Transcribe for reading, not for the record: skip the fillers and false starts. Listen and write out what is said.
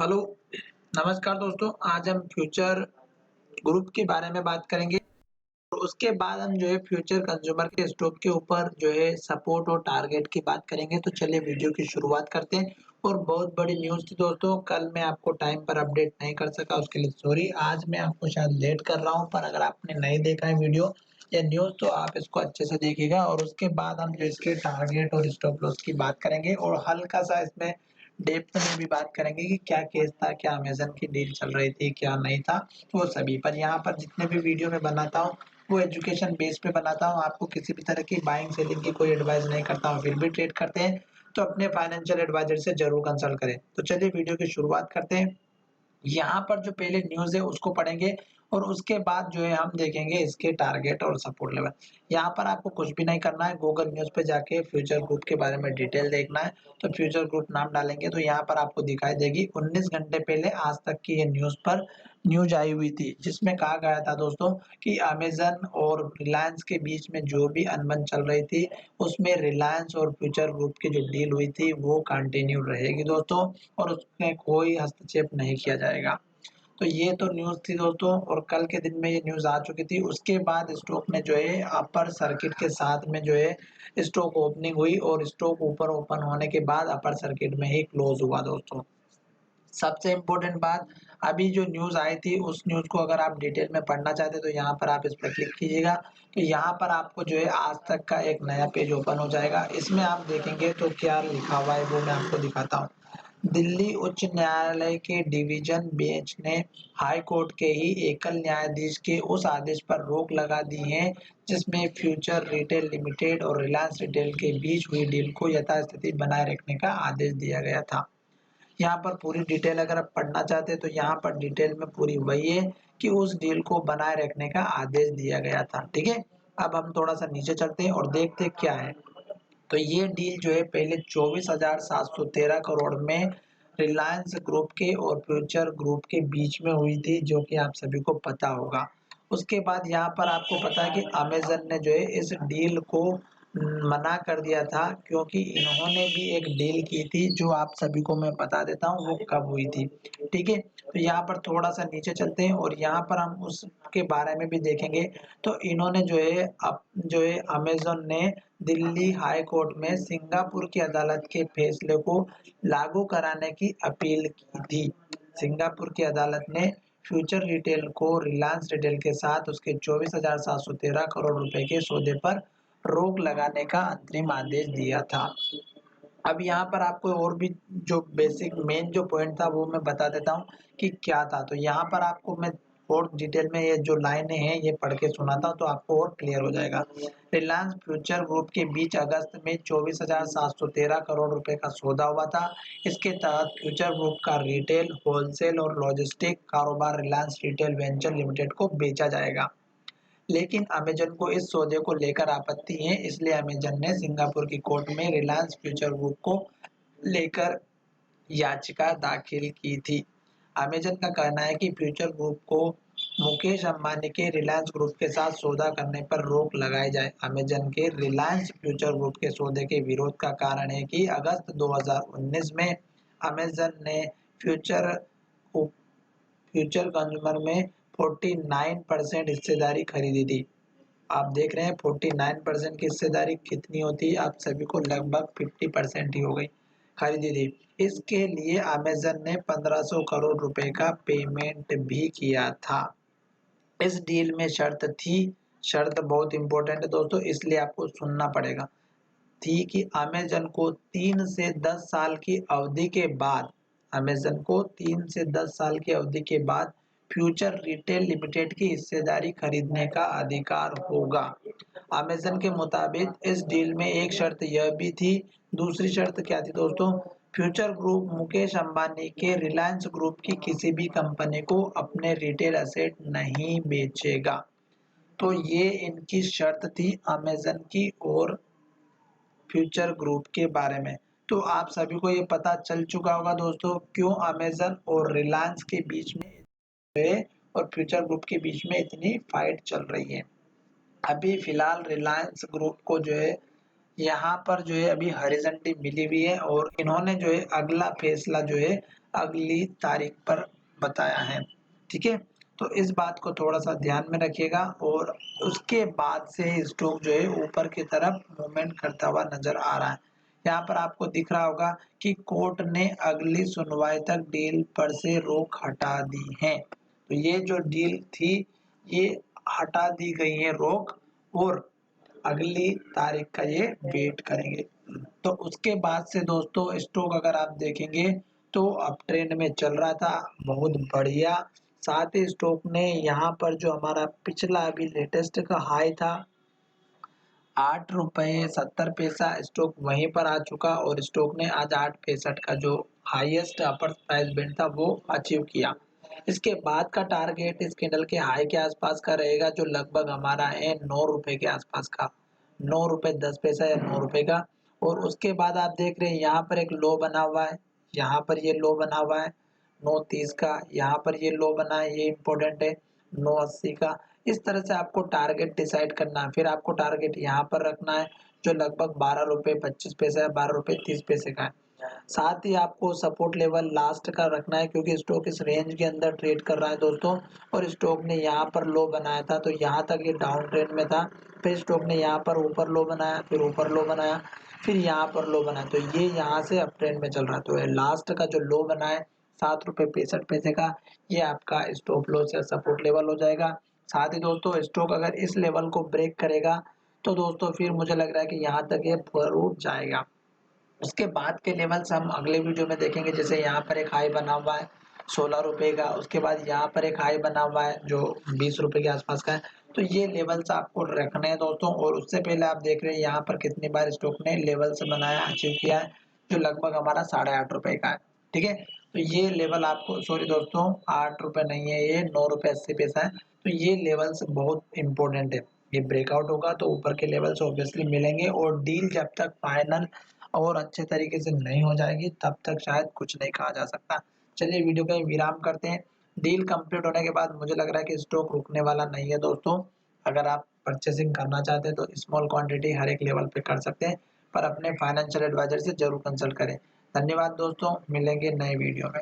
Hello, नमस्कार दोस्तों। आज हम फ्यूचर ग्रुप के बारे में बात करेंगे और उसके बाद हम जो है फ्यूचर कंज्यूमर के स्टॉक के ऊपर जो है सपोर्ट और टारगेट की बात करेंगे। तो चलिए वीडियो की शुरुआत करते हैं। और बहुत बड़ी न्यूज़ थी दोस्तों, कल मैं आपको टाइम पर अपडेट नहीं कर सका, उसके लिए सॉरी। आज मैं आपको शायद लेट कर रहा हूँ, पर अगर आपने नहीं देखा है वीडियो या न्यूज़ तो आप इसको अच्छे से देखिएगा। और उसके बाद हम जो इसके टारगेट और स्टॉप लॉस की बात करेंगे और हल्का-सा इसमें डेप्थ में भी बात करेंगे कि क्या केस था, क्या अमेज़न की डील चल रही थी, क्या नहीं था, वो सभी। पर यहाँ पर जितने भी वीडियो मैं बनाता हूँ वो एजुकेशन बेस पे बनाता हूँ। आपको किसी भी तरह की बाइंग सेलिंग की कोई एडवाइस नहीं करता हूँ। फिर भी ट्रेड करते हैं तो अपने फाइनेंशियल एडवाइजर से ज़रूर कंसल्ट करें। तो चलिए वीडियो की शुरुआत करते हैं। यहाँ पर जो पहले न्यूज़ है उसको पढ़ेंगे और उसके बाद जो है हम देखेंगे इसके टारगेट और सपोर्ट लेवल। यहाँ पर आपको कुछ भी नहीं करना है, गूगल न्यूज़ पे जाके फ्यूचर ग्रुप के बारे में डिटेल देखना है। तो फ्यूचर ग्रुप नाम डालेंगे तो यहाँ पर आपको दिखाई देगी 19 घंटे पहले आज तक की ये न्यूज़ आई हुई थी, जिसमें कहा गया था दोस्तों कि अमेज़न और रिलायंस के बीच में जो भी अनबन चल रही थी, उसमें रिलायंस और फ्यूचर ग्रुप की जो डील हुई थी वो कंटिन्यू रहेगी दोस्तों, और उसमें कोई हस्तक्षेप नहीं किया जाएगा। तो ये तो न्यूज़ थी दोस्तों, और कल के दिन में ये न्यूज़ आ चुकी थी। उसके बाद स्टॉक ने जो है अपर सर्किट के साथ में जो है स्टॉक ओपनिंग हुई और स्टॉक ऊपर ओपन होने के बाद अपर सर्किट में ही क्लोज हुआ दोस्तों। सबसे इम्पोर्टेंट बात, अभी जो न्यूज़ आई थी उस न्यूज़ को अगर आप डिटेल में पढ़ना चाहते हैं तो यहाँ पर आप इस पर क्लिक कीजिएगा। तो यहाँ पर आपको जो है आज तक का एक नया पेज ओपन हो जाएगा। इसमें आप देखेंगे तो क्या लिखा हुआ है वो मैं आपको दिखाता हूँ। दिल्ली उच्च न्यायालय के डिवीजन बेंच ने हाई कोर्ट के ही एकल न्यायाधीश के उस आदेश पर रोक लगा दी है, जिसमें फ्यूचर रिटेल लिमिटेड और रिलायंस रिटेल के बीच हुई डील को यथास्थिति बनाए रखने का आदेश दिया गया था। यहाँ पर पूरी डिटेल अगर आप पढ़ना चाहते हैं तो यहाँ पर डिटेल में पूरी वही है कि उस डील को बनाए रखने का आदेश दिया गया था। ठीक है, अब हम थोड़ा सा नीचे चलते हैं और देखते हैं क्या है। तो ये डील जो है पहले 24,713 करोड़ में रिलायंस ग्रुप के और फ्यूचर ग्रुप के बीच में हुई थी, जो कि आप सभी को पता होगा। उसके बाद यहाँ पर आपको पता है कि अमेज़न ने जो है इस डील को मना कर दिया था, क्योंकि इन्होंने भी एक डील की थी जो आप सभी को मैं बता देता हूँ वो कब हुई थी। ठीक है, तो यहाँ पर थोड़ा-सा नीचे चलते हैं और यहाँ पर हम उसके बारे में भी देखेंगे। तो इन्होंने जो है अमेज़न ने दिल्ली हाई कोर्ट में सिंगापुर की अदालत के फैसले को लागू कराने की अपील की थी। सिंगापुर की अदालत ने फ्यूचर रिटेल को रिलायंस रिटेल के साथ उसके 24,713 करोड़ रुपए के सौदे पर रोक लगाने का अंतरिम आदेश दिया था। अब यहाँ पर आपको और भी जो बेसिक मेन जो पॉइंट था वो मैं बता देता हूँ कि क्या था। तो यहाँ पर आपको मैं और डिटेल में ये जो लाइनें हैं ये पढ़ के सुनाता हूँ तो आपको और क्लियर हो जाएगा। रिलायंस फ्यूचर ग्रुप के बीच अगस्त में 24,713 करोड़ रुपए का सौदा हुआ था। इसके तहत फ्यूचर ग्रुप का रिटेल, होलसेल और लॉजिस्टिक कारोबार रिलायंस रिटेल वेंचर लिमिटेड को बेचा जाएगा। लेकिन अमेज़न को इस सौदे को लेकर आपत्ति है, इसलिए अमेज़न ने सिंगापुर की कोर्ट में रिलायंस फ्यूचर ग्रुप को लेकर याचिका दाखिल की थी। अमेज़न का कहना है कि फ्यूचर ग्रुप को मुकेश अंबानी के रिलायंस ग्रुप के साथ सौदा करने पर रोक लगाई जाए। अमेज़न के रिलायंस फ्यूचर ग्रुप के सौदे के विरोध का कारण है कि अगस्त 2019 में अमेज़न ने फ्यूचर फ्यूचर कंज्यूमर में 49% हिस्सेदारी खरीदी थी। आप देख रहे हैं 49% की हिस्सेदारी कितनी होती है, आप सभी को लगभग 50% ही हो गई, खरीदी थी। इसके लिए अमेज़न ने 1500 करोड़ रुपए का पेमेंट भी किया था। इस डील में शर्त बहुत इंपॉर्टेंट है दोस्तों, इसलिए आपको सुनना पड़ेगा। थी कि अमेज़न को 3 से 10 साल की अवधि के बाद अमेज़न को 3 से 10 साल की अवधि के बाद फ्यूचर रिटेल लिमिटेड की हिस्सेदारी खरीदने का अधिकार होगा। अमेज़न के मुताबिक इस डील में एक शर्त यह भी थी। दूसरी शर्त क्या थी दोस्तों? फ्यूचर ग्रुप मुकेश अंबानी के रिलायंस ग्रुप की किसी भी कंपनी को अपने रिटेल एसेट नहीं बेचेगा। तो ये इनकी शर्त थी अमेज़न की और फ्यूचर ग्रुप के बारे में। तो आप सभी को ये पता चल चुका होगा दोस्तों, क्यों अमेज़न और रिलायंस के बीच में है और फ्यूचर ग्रुप के बीच में इतनी फाइट चल रही है। अभी फिलहाल रिलायंस ग्रुप को जो है यहाँ पर जो है अभी हॉरिज़ॉन्टली मिली हुई है और इन्होंने जो है अगला फैसला जो है अगली तारीख पर बताया है। ठीक है? तो इस बात को थोड़ा-सा ध्यान में रखिएगा और उसके बाद से स्टॉक जो है ऊपर की तरफ मूवमेंट करता हुआ नज़र आ रहा है। यहाँ पर आपको दिख रहा होगा कि कोर्ट ने अगली सुनवाई तक डील पर से रोक हटा दी है। तो ये जो डील थी, ये हटा दी गई है रोक और अगली तारीख का ये वेट करेंगे। तो उसके बाद से दोस्तों स्टॉक अगर आप देखेंगे तो अप ट्रेंड में चल रहा था, बहुत बढ़िया। साथ ही स्टॉक ने यहाँ पर जो हमारा पिछला अभी लेटेस्ट का हाई था ₹8.70 स्टॉक वहीं पर आ चुका और स्टॉक ने आज 8.65 का जो हाईएस्ट अपर प्राइस बैंड था वो अचीव किया। इसके बाद का टारगेट इस कैंडल के हाई के आसपास का रहेगा जो लगभग हमारा है ₹9 के आसपास का, ₹9.10 या ₹9 का। और उसके बाद आप देख रहे हैं यहाँ पर एक लो बना हुआ है, यहाँ पर ये लो बना हुआ है 9.30 का, यहाँ पर ये लो बना है, ये इम्पोर्टेंट है 9.80 का। इस तरह से आपको टारगेट डिसाइड करना है। फिर आपको टारगेट यहाँ पर रखना है जो लगभग ₹12.25 या ₹12.30 का है। साथ ही आपको सपोर्ट लेवल लास्ट का रखना है क्योंकि स्टॉक इस रेंज के अंदर ट्रेड कर रहा है दोस्तों और स्टॉक ने यहाँ पर लो बनाया था तो यहाँ तक ये डाउन ट्रेंड में था। फिर स्टॉक ने यहाँ पर ऊपर लो बनाया, फिर ऊपर लो बनाया, फिर यहाँ पर लो बनाया। तो ये यहाँ से अप ट्रेंड में चल रहा है। तो लास्ट का जो लो बना है ₹7.65 का, ये आपका स्टॉप लॉस या सपोर्ट लेवल हो जाएगा। साथ ही दोस्तों स्टॉक अगर इस लेवल को ब्रेक करेगा तो दोस्तों फिर मुझे लग रहा है कि यहाँ तक ये ज़रूर जाएगा। उसके बाद के लेवल्स हम अगले वीडियो में देखेंगे। जैसे यहाँ पर एक हाई बना हुआ है ₹16 का, उसके बाद यहाँ पर एक हाई बना हुआ है जो ₹20 के आसपास का है। तो ये लेवल्स आपको रखने हैं दोस्तों और उससे पहले आप देख रहे हैं यहाँ पर कितनी बार स्टॉक ने लेवल्स बनाया, अचीव किया है जो लगभग हमारा ₹8.5 का है। ठीक है? तो ये लेवल आपको सॉरी दोस्तों ₹8 नहीं है, ये ₹9.80 है। तो ये लेवल्स बहुत इंपॉर्टेंट है। ये ब्रेकआउट होगा तो ऊपर के लेवल्स ऑब्वियसली मिलेंगे और डील जब तक फाइनल और अच्छे तरीके से नहीं हो जाएगी तब तक शायद कुछ नहीं कहा जा सकता। चलिए वीडियो का विराम करते हैं। डील कंप्लीट होने के बाद मुझे लग रहा है कि स्टॉक रुकने वाला नहीं है दोस्तों। अगर आप परचेसिंग करना चाहते हैं तो स्मॉल क्वांटिटी हर एक लेवल पे कर सकते हैं, पर अपने फाइनेंशियल एडवाइजर से ज़रूर कंसल्ट करें। धन्यवाद दोस्तों, मिलेंगे नए वीडियो में।